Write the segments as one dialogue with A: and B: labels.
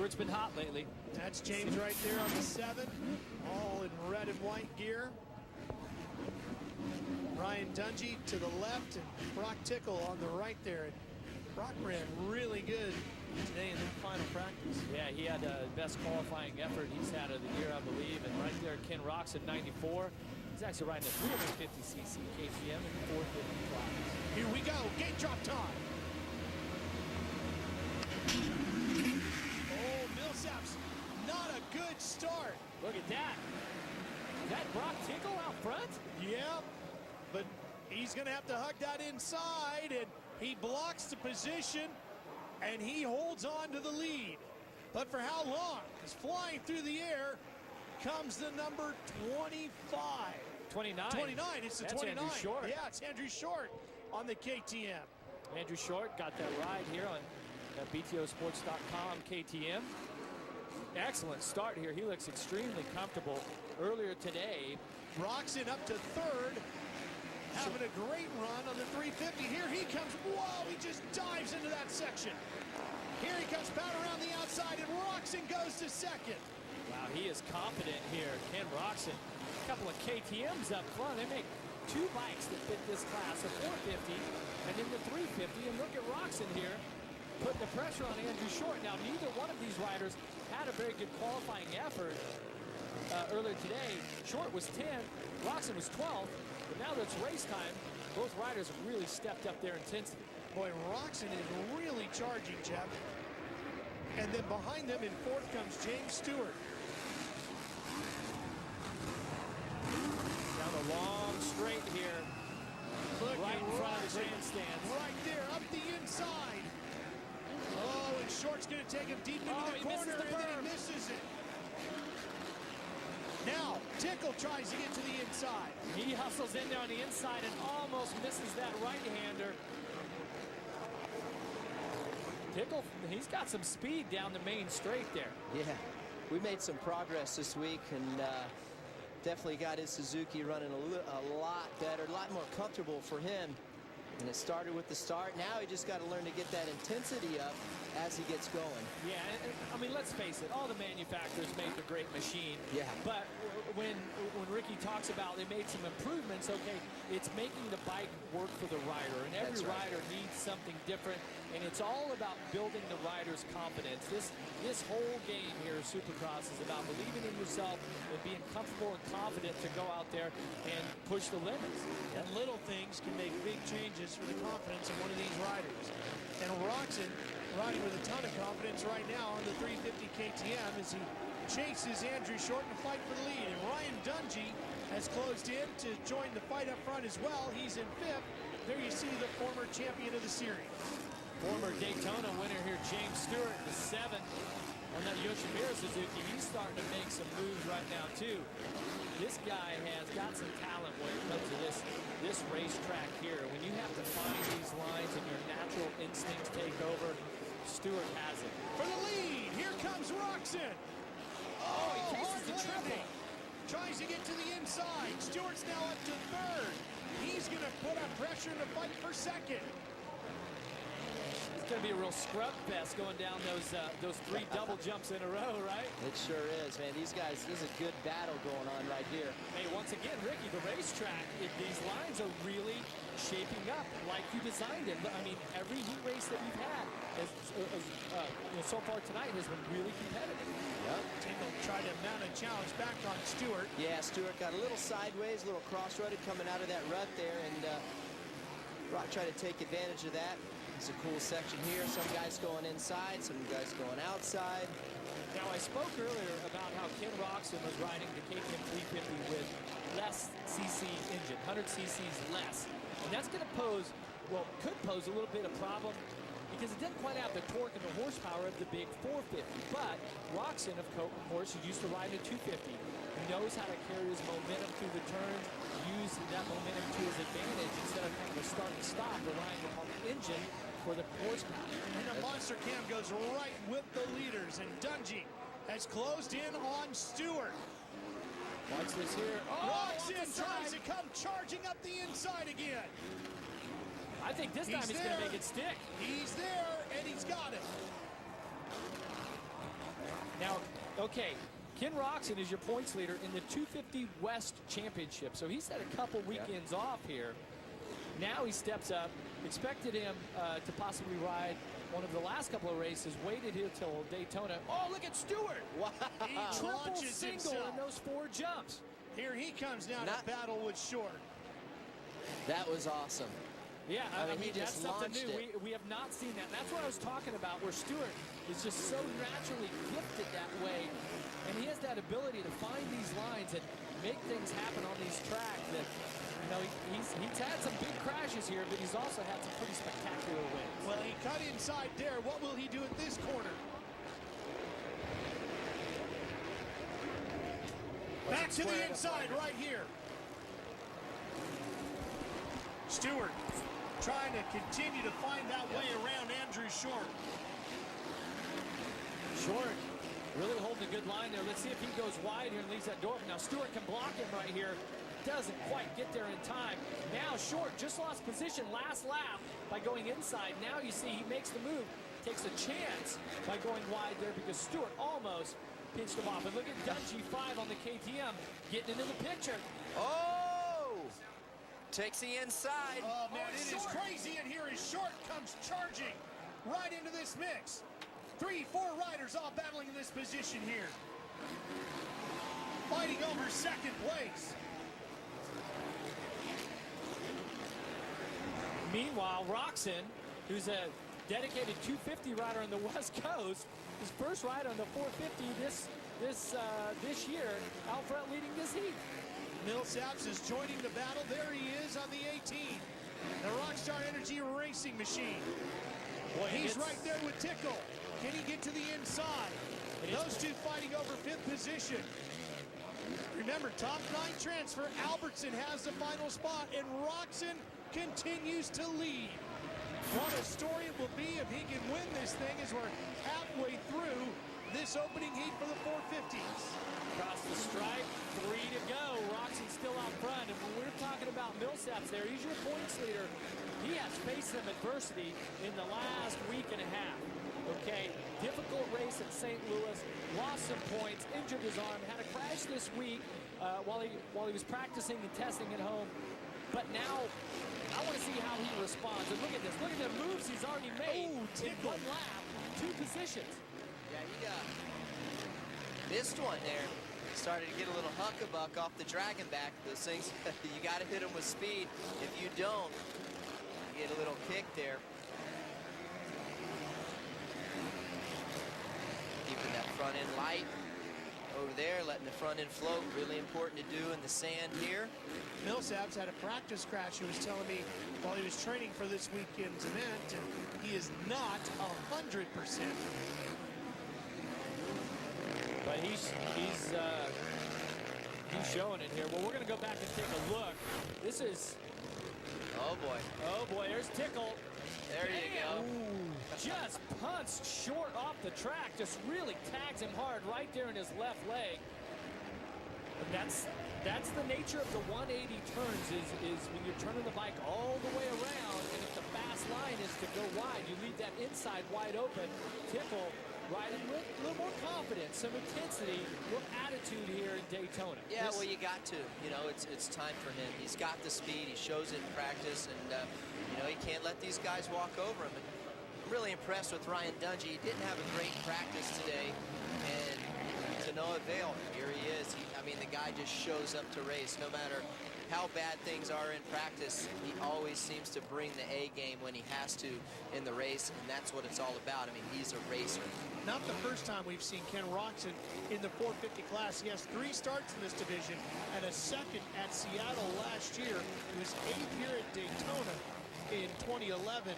A: Stewart's been hot lately.
B: That's James right there on the 7, all in red and white gear. Ryan Dungey to the left and Brock Tickle on the right there. And Brock ran really good today in that final practice.
A: Yeah, he had the best qualifying effort he's had of the year, I believe. And right there, Ken Roczen, 94. He's actually riding a 350cc KTM in the 450 class.
B: Here we go, gate drop time. Oh, Millsap's not a good start.
A: Look at that. Is that Brock Tickle out front?
B: Yep, but he's gonna have to hug that inside, and he blocks the position, and he holds on to the lead. But for how long? Because flying through the air comes the number 25.
A: 29.
B: 29, it's the
A: That's
B: 29.
A: Andrew Short.
B: Yeah, it's Andrew Short on the KTM.
A: Andrew Short got that ride here on BTOsports.com KTM. Excellent start here. He looks extremely comfortable. Earlier today,
B: Roczen up to third, having a great run on the 350. Here he comes. Whoa, he just dives into that section. Here he comes back around the outside, and Roczen goes to second.
A: wow, he is confident here. Ken Roczen, a couple of KTMs up front. They make two bikes that fit this class, a 450 and then the 350. And look at Roczen here, putting the pressure on Andrew Short. Now, neither one of these riders had a very good qualifying effort earlier today. Short was 10, Roczen was 12, but now that it's race time, both riders have really stepped up their intensity.
B: Boy, Roczen is really charging, Jeff. And then behind them in fourth comes James Stewart.
A: Down the long straight here,
B: Look
A: right
B: at
A: in front of the
B: Roczen,
A: grandstands.
B: right there, up the inside. Oh, and Short's going to take him deep into the
A: he
B: corner,
A: misses the
B: and then
A: berm.
B: he misses it. Now, Tickle tries to get to the inside.
A: He hustles in there on the inside and almost misses that right-hander. Tickle, he's got some speed down the main straight there.
C: Yeah, we made some progress this week, and definitely got his Suzuki running a lot better, a lot more comfortable for him. And it started with the start. Now he just got to learn to get that intensity up as he gets going.
A: Yeah, and, I mean, let's face it, all the manufacturers make a great machine.
C: Yeah.
A: But when Ricky talks about they made some improvements, okay, it's making the bike work for the rider, and every
C: That's right.
A: rider needs something different, and it's all about building the rider's confidence. This whole game here, Supercross, is about believing in yourself and being comfortable and confident to go out there and push the limits.
B: And little things can make big changes for the confidence of one of these riders. And Roczen riding with a ton of confidence right now on the 350 KTM as he chases Andrew Short in the fight for the lead. And Ryan Dungey has closed in to join the fight up front as well. He's in fifth. There you see the former champion of the series.
A: Former Daytona winner here, James Stewart, the 7 on that Yoshimura Suzuki. He's starting to make some moves right now, too. This guy has got some talent when it comes to this racetrack here. When you have to find these lines and your natural instincts take over, Stewart has it.
B: For the lead, here comes Roczen.
A: Oh, he chases the
B: hard
A: triple.
B: landing. Tries to get to the inside. Stewart's now up to third. He's going to put up pressure in the fight for second.
A: It's going to be a real scrub fest going down those three double jumps in a row, right?
C: It sure is, man. These guys, this is a good battle going on right here.
A: Hey, once again, Ricky, the racetrack, these lines are really shaping up like you designed it. I mean, every heat race that we've had so far tonight has been really competitive.
C: Yep.
B: Tickle tried to mount a challenge back on Stewart.
C: Yeah, Stewart got a little sideways, a little cross-rutted coming out of that rut there, and Rock tried to take advantage of that. It's a cool section here. Some guys going inside, some guys going outside.
A: Now, I spoke earlier about how Ken Roczen was riding the KTM 350 with less CC engine, 100 cc's less. And that's going to pose, well, could pose a little bit of problem because it doesn't quite have the torque and the horsepower of the big 450. But Roczen, of course, who used to ride a 250, he knows how to carry his momentum through the turns, use that momentum to his advantage instead of kind of a start and stop, relying upon the engine for the horsepower.
B: And the monster cam goes right with the leaders, and Dungey has closed in on Stewart.
A: Watch this here. Oh,
B: Roczen tries to come charging up the inside again.
A: I think this time he's going to make it stick.
B: He's there, and he's got it.
A: Now, okay, Ken Roxon is your points leader in the 250 West Championship. So he's had a couple weekends off here. Now he steps up. Expected him to possibly ride one of the last couple of races. Waited here till Daytona. Oh, look at Stewart.
C: Wow.
B: He
A: Triple
B: launches
A: single
B: himself.
A: in those 4 jumps.
B: Here he comes now to battle with Short.
C: That was awesome.
A: Yeah, I mean
C: he
A: that's
C: just
A: something
C: launched
A: new.
C: it.
A: We have not seen that. That's what I was talking about, where Stewart is just so naturally gifted that way. And he has that ability to find these lines and make things happen on these tracks that, you know, he's had some big crashes here, but he's also had some pretty spectacular wins.
B: Well, he cut inside there. What will he do at this corner? Back to the inside right here. Stewart trying to continue to find that way around Andrew Short.
A: Short really holding a good line there. Let's see if he goes wide here and leaves that door open. Now Stewart can block him right here. Doesn't quite get there in time. Now Short just lost position last lap by going inside. Now you see he makes the move. Takes a chance by going wide there because Stewart almost pinched him off. And look at Dungey 5 on the KTM getting into the picture.
C: Oh! Takes the inside.
B: Oh, man, it is crazy. And here is Short comes charging right into this mix. 3, 4 riders all battling in this position here. Fighting over second place.
A: Meanwhile, Roxon, who's a dedicated 250 rider on the West Coast, his first ride on the 450 this year, out front leading this heat.
B: Millsaps is joining the battle. There he is on the 18. The Rockstar Energy Racing Machine.
A: Boy,
B: he's right there with Tickle. Can he get to the inside? Those two fighting over 5th position. Remember, top 9 transfer. Albertson has the final spot, and Roxon continues to lead. What a story it will be if he can win this thing as we're halfway through this opening heat for the 450s.
A: Across the stripe, 3 to go. Roxon's still out front. And when we're talking about Millsaps there, he's your points leader. He has faced some adversity in the last week and a half. Okay, difficult race at St. Louis, lost some points, injured his arm, had a crash this week while he was practicing and testing at home. But now, I want to see how he responds. And look at this. Look at the moves he's already made in 1 lap, 2 positions.
C: Yeah, he missed one there. Started to get a little huckabuck off the dragon back. Those things, you got to hit them with speed. If you don't, you get a little kick there. Keeping that front end light over there, letting the front end float. Really important to do in the sand here.
B: Millsaps had a practice crash, he was telling me, while he was training for this weekend's event, and he is not 100%.
A: But he's showing it here. Well, we're going to go back and take a look. This is...
C: Oh, boy.
A: Oh, boy, there's Tickle.
C: There you go.
A: Ooh, just punts Short off the track. Just really tags him hard right there in his left leg. And that's the nature of the 180 turns is when you're turning the bike all the way around, and if the fast line is to go wide, you leave that inside wide open. Tickle riding with a little more confidence, some intensity, a little attitude here in Daytona.
C: Yeah, well, you got to. You know, it's time for him. He's got the speed. He shows it in practice, and you know, he can't let these guys walk over him. And I'm really impressed with Ryan Dungey. He didn't have a great practice today, and to no avail. Here he is. I mean, the guy just shows up to race. No matter how bad things are in practice, he always seems to bring the A game when he has to in the race, and that's what it's all about. I mean, he's a racer.
B: Not the first time we've seen Ken Roxon in the 450 class. He has 3 starts in this division and a 2nd at Seattle last year. He was 8th here at Daytona in 2011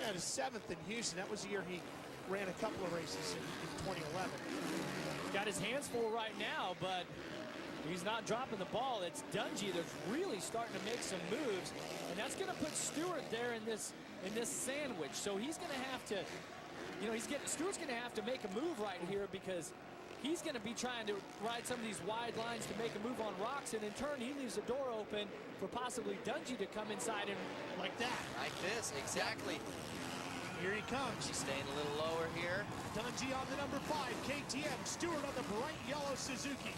B: and a 7th in Houston. That was the year he ran a couple of races in 2011.
A: Got his hands full right now, but he's not dropping the ball. It's Dungey that's really starting to make some moves, and that's going to put Stewart there in this sandwich. So he's going to have to, you know, Stewart's going to have to make a move right here because he's going to be trying to ride some of these wide lines to make a move on Roxon. In turn, he leaves the door open for possibly Dungey to come inside and
B: like that.
C: Like this, exactly.
B: Here he comes.
C: He's staying a little lower here.
B: Dungey on the number 5 KTM. Stewart on the bright yellow Suzuki.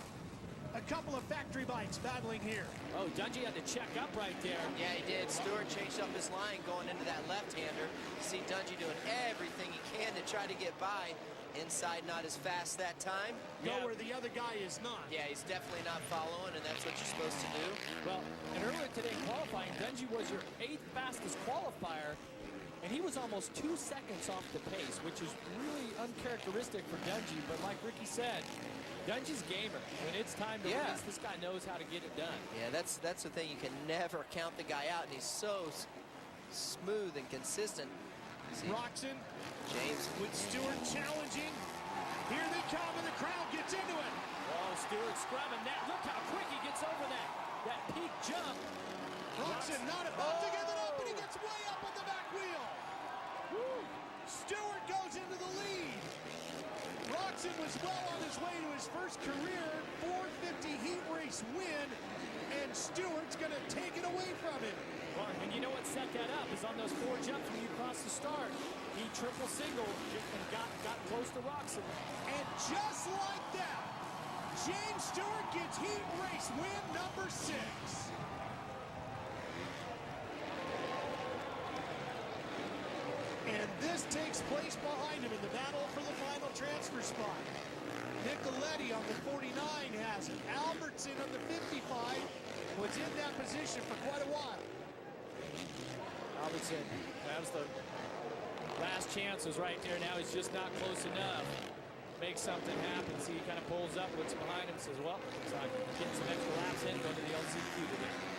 B: A couple of factory bikes battling here.
A: Oh, Dungey had to check up right there.
C: Yeah, he did. Stewart changed up his line going into that left-hander. You see Dungey doing everything he can to try to get by. Inside, not as fast that time.
B: Go where the other guy is not.
C: Yeah, he's definitely not following, and that's what you're supposed to do.
A: Well, and earlier today in qualifying, Dungey was your 8th fastest qualifier, and he was almost 2 seconds off the pace, which is really uncharacteristic for Dungey. But like Ricky said, Dungey's gamer. When it's time to race, this guy knows how to get it done.
C: Yeah, that's the thing. You can never count the guy out, and he's so smooth and consistent.
B: Roczen.
C: James
B: with Stewart challenging. Here they come, and the crowd gets into it.
A: Oh, Stewart scrubbing that. Look how quick he gets over that peak jump.
B: Roczen not about to give it up, and he gets way up on the back wheel. Woo. Stewart goes into the lead. Roczen was well on his way to his first career 450 heat race win, and Stewart's going to take it away from him.
A: Well, and you know what set that up is on those 4 jumps when you cross the start. He triple singled and got close to Roczen.
B: And just like that, James Stewart gets heat race win number 6. And this takes place behind him in the battle for the final transfer spot. Nicoletti on the 49 has it. Albertson on the 55 was in that position for quite a while.
A: Albertson, that was the last chances right there. Now he's just not close enough. Makes something happen. See, he kind of pulls up, looks behind him, says, well, looks like getting some extra laps in, going to the LCQ today.